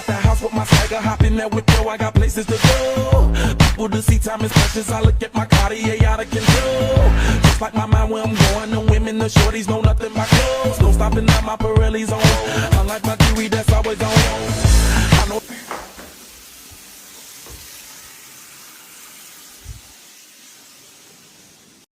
out the house with my swagger, hop in that whip, yo, I got places to go. People to see, time is precious. I look at my Cartier out of control. Just like my mind where I'm going, the women, the shorties know nothing but clothes. No stopping at my Pirelli's on. Unlike my jewelry that's always on. I know.